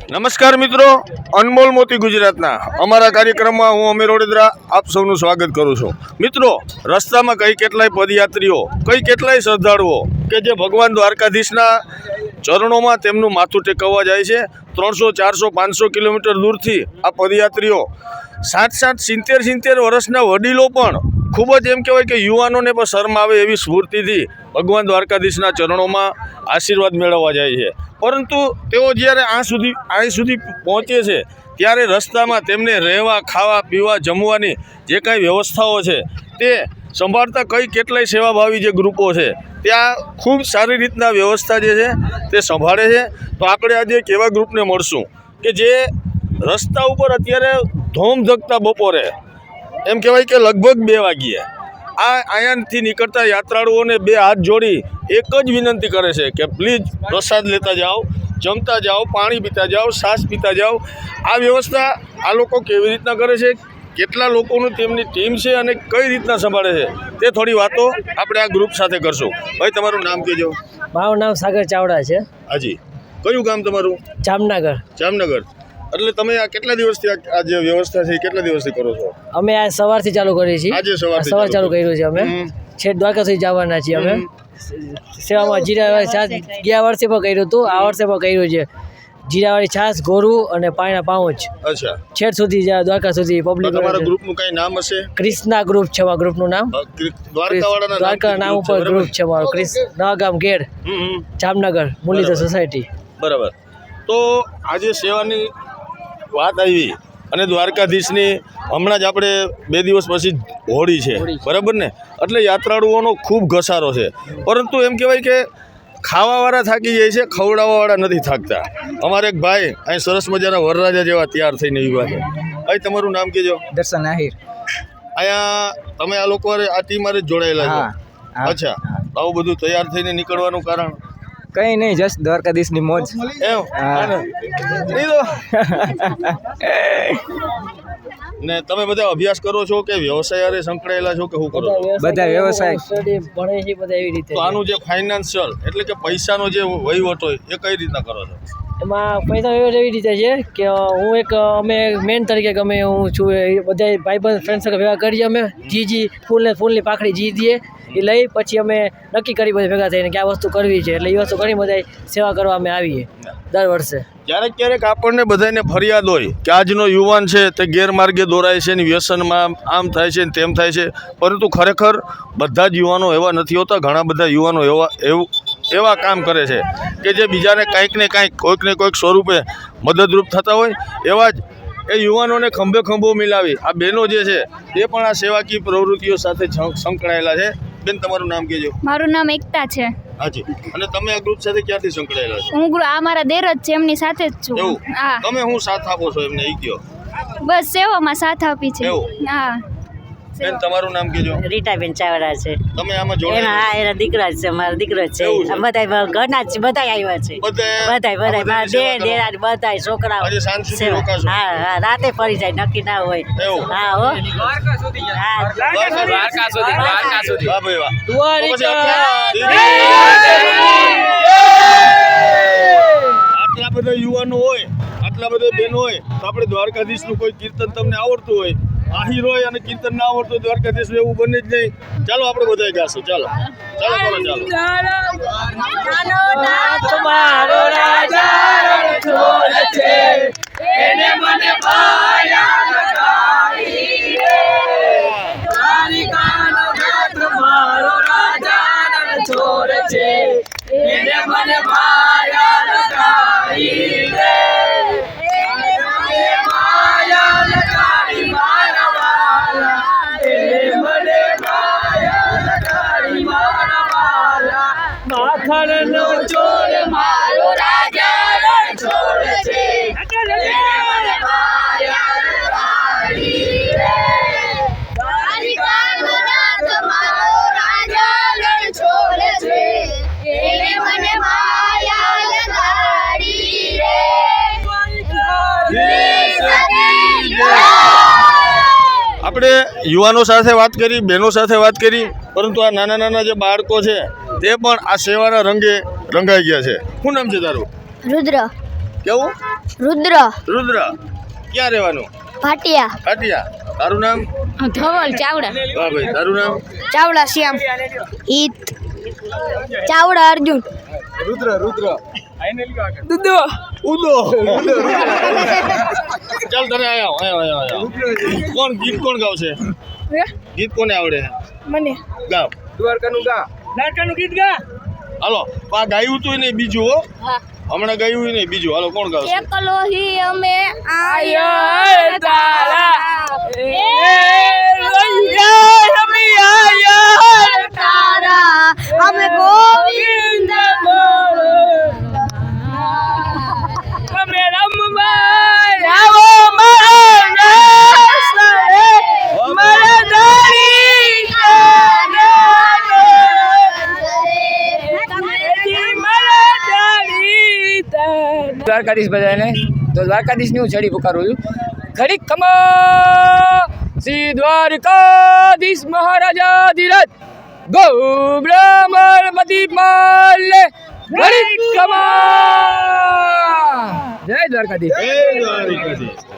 નમસ્કાર મિત્રો, અનમોલ મોતી ગુજરાતના અમારા કાર્યક્રમમાં હું અમીર વડોદરા આપ સૌનું સ્વાગત કરું છું। મિત્રો, રસ્તામાં કઈ કેટલાય પદયાત્રીઓ, કઈ કેટલાય શ્રદ્ધાળુઓ કે જે ભગવાન દ્વારકાધીશના ચરણોમાં તેમનું માથું ટેકવવા જાય છે। 300, 400, 500 કિલોમીટર દૂરથી આ પદયાત્રીઓ 60, 70 વર્ષના વડીલો પણ ખૂબ જ એમ કહેવાય કે યુવાનોને પણ શરમ આવે એવી સ્ફૂર્તિથી ભગવાન દ્વારકાધીશના ચરણોમાં આશીર્વાદ મેળવવા જાય છે। પરંતુ તેઓ જ્યારે અહીં સુધી પહોંચે છે ત્યારે રસ્તામાં તેમને રહેવા, ખાવા, પીવા, જમવાની જે કાંઈ વ્યવસ્થાઓ છે તે સંભાળતા કઈ કેટલાય સેવાભાવી જે ગ્રુપો છે ત્યાં ખૂબ સારી રીતના વ્યવસ્થા જે છે તે સંભાળે છે। તો આપણે આજે એક એવા ગ્રુપને મળશું કે જે રસ્તા ઉપર અત્યારે ધોમ ધકતા બપોરે એમ કહેવાય કે લગભગ 2 વાગ્યે અહીંયાથી નીકળતા યાત્રાળુઓને 2 હાથ જોડી એક જ વિનંતી કરે છે કે પ્લીઝ પ્રસાદ લેતા જાઓ, જમતા જાઓ, પાણી પીતા જાઓ, છાશ પીતા જાઓ। આ વ્યવસ્થા આ લોકો કેવી રીતના કરે છે, કેટલા લોકોનું તેમની ટીમ છે અને કઈ રીતના સંભાળે છે તે થોડી વાતો આપણે આ ગ્રુપ સાથે કરશું। ભાઈ, તમારું નામ કહેજો। મારું નામ સાગર ચાવડા છે। હાજી, કયું ગામ તમારું? જામનગર। જામનગર। એટલે તમે આ કેટલા દિવસથી આ જે વ્યવસ્થા છે કેટલા દિવસથી કરો છો? અમે આ સવારથી ચાલુ કરીએ છીએ। આજે સવાર ચાલુ કર્યું છે અમે, છેક દ્વારકા સુધી જવાના છીએ અમે। સેવામાં જીરાવાળી છાશ ગયા વર્ષે પણ કર્યું હતું, આ વર્ષે પણ કર્યું છે। જીરાવાળી છાશ, ગોરું અને પાણીના પાઉચ। અચ્છા, છેક સુધી દ્વારકા સુધી પબ્લિક। તમારા ગ્રુપનું કઈ નામ હશે? ક્રિષ્ના ગ્રુપ છે અમારા ગ્રુપનું નામ। દ્વારકા નામ ઉપર ગ્રુપ છે અમારું, નવાગામ ગેડ, જામનગર, મુરલીધર સોસાયટી। બરાબર। તો આજે સેવાની વાત આવી અને દ્વારકાધીશની હમણાં જ આપણે 2 દિવસ પછી હોળી છે, બરાબર ને? એટલે યાત્રાળુઓનો ખૂબ ઘસારો છે, પરંતુ એમ કહેવાય કે ખાવાવાળા થાકી જાય છે, ખવડાવવાવાળા નથી થાકતા। અમારે એક ભાઈ અહીં સરસ મજાના વરરાજા જેવા તૈયાર થઈને આવ્યા છે। ભાઈ, તમારું નામ કહેજો। દર્શન આહિર। અહીંયા તમે આ લોકો આ ટીમ હારે જ જોડાયેલા છો? હા, હા. અચ્છા, તો આવું બધું તૈયાર થઈને નીકળવાનું કારણ કઈ નહીં, જસ્ટ દ્વારકાધીશની મોજ. એમ? હા. નહીં તો? ને તમે બધા અભ્યાસ કરો છો કે વ્યવસાય હારે સંકળાયેલા છો કે શું કરો છો? બધા વ્યવસાય. study ભણે છે બધા એવી રીતે. તો આનું જે ફાઇનાન્શિયલ એટલે કે પૈસાનો જે વહીવટ હોય એ કઈ રીતના કરો છો? એમાં પૈસા એવી રીતે છે કે હું એક અમે મેન તરીકે ગમે હું છું એ બધા ભાઈબંધ ફ્રેન્ડ સર્કલ ભેગા કરીએ અમે જી ફૂલની પાખડી જી દઈએ એ લઈ પછી અમે નક્કી કરી બધા ભેગા થઈને કે આ વસ્તુ કરવી છે એટલે એ વસ્તુ ઘણી બધા સેવા કરવા અમે આવીએ દર વર્ષે. ક્યારેક આપણને બધાને ફરિયાદ હોય કે આજનો યુવાન છે તે ગેરમાર્ગે દોરાય છે ને વ્યસનમાં આમ થાય છે ને તેમ થાય છે, પરંતુ ખરેખર બધા જ યુવાનો એવા નથી હોતા. ઘણા બધા યુવાનો એવા કામ કરે છે કે જે બીજાને કાંઈક ને કાંઈક કોઈક ને કોઈક સ્વરૂપે મદદરૂપ થતા હોય. એવા જ એ યુવાનોને ખંભે ખંભો મિલાવી આ બહેનો જે છે તે પણ આ સેવાકીય પ્રવૃત્તિઓ સાથે સંકળાયેલા છે. બેન, તમારું નામ કહેજો. મારું નામ એકતા છે. હાજી. અને તમે આ ગ્રુપ સાથે ક્યાંથી સંકળાયેલા છો? હું આ મારા દેર જ છે, એમની સાથે જ છું. એવું? હા, તમે હું સાથ આપો છો એમને ઈ કયો? બસ સેવામાં સાથ આપી છે. એવું? હા. બેન, તમારું નામ કહેજો. રીટાબેન ચાવડા છે. તમે આમાં એના જોડાયેલા હા એના દીકરા જ છે, મારો દીકરો જ એવું છે? છે. બધા ઘરના જ છે, બધા આવ્યા છે. બધા બધા મારા દેર બધા છોકરાઓ. આજે સાંજ સુધી સેવા. રોકાશો? હા હા, રાતે ફરી જાય, નક્કી ના હોય. એવું? હા હો. હા. દ્વારકા સુધી. વાહ ભાઈ વાહ. દ્વારિકા આટલા બધા યુવાનો હોય, આટલા બધા બહેનો હોય, તો આપણે દ્વારકાધીશનું કોઈ કીર્તન તમને આવડતું હોય, આહિર હોય અને કીર્તન ના આવડતું હોય, દ્વારકાધીશનું એવું બને જ નહીં. ચાલો આપણે બધા ગાશું. ચાલો તમારો રાજા રણછોડ છે એને મને પાયા લગાવી રે. દ્વારિકાનો નાથ મારો રાજા રણછોડ છે એને મને પાયા લગાવી રે. એને મને પાયા લગાવી મારા વાલા, એને મને પાયા લગાવી મારા વાલા. માખણનો ચોર મારો રાજા રણછોડ છે એને મને પાયા લગાવી રે. દ્વારિકાનો નાથ મારો રાજા રણછોડ છે એને મને માયા લગાડી રે. આપણે યુવાનો સાથે વાત કરી, બહેનો સાથે વાત કરી, પરંતુ આ નાના નાના જે બાળકો છે તે પણ આ સેવાના રંગે રંગાઈ ગયા છે. શું નામ છે તારું? રુદ્ર. કેવું? રુદ્ર રુદ્ર. ક્યાં રહેવાનું? ભાટિયા. કાટિયા. તારું નામ? ધવલ ચાવડા. વાહ ભાઈ, તારું નામ? ચાવડા શ્યામ. ઈત ચાવડા અર્જુન. ઉદો. ચાલ તને આયા. કોણ ગીત ગાવશે? ગીત કોને આવડે? મને ગાવ. દ્વારકાનું ગીત ગા. હાલો, આ ગાયું તું નહીં બીજું હો. હમણાં ગાયું નહીં બીજું. હાલો, કોણ ગાવશે? એકલો હી અમે આયર તારા તારા અમે ગોવિંદ અમે રમવા આવો મારા દ્વારકાધીશ બધાને તો દ્વારકાધીશની હું છડી પુકારું છું. ઘડીક ખમા શ્રી દ્વારકાધીશ મહારાજા ધીરજ ગો બ્રહ્મણપતિ માલે ઘડીક ખમા. જય દ્વારકાધીશ. જય દ્વારકાધીશ.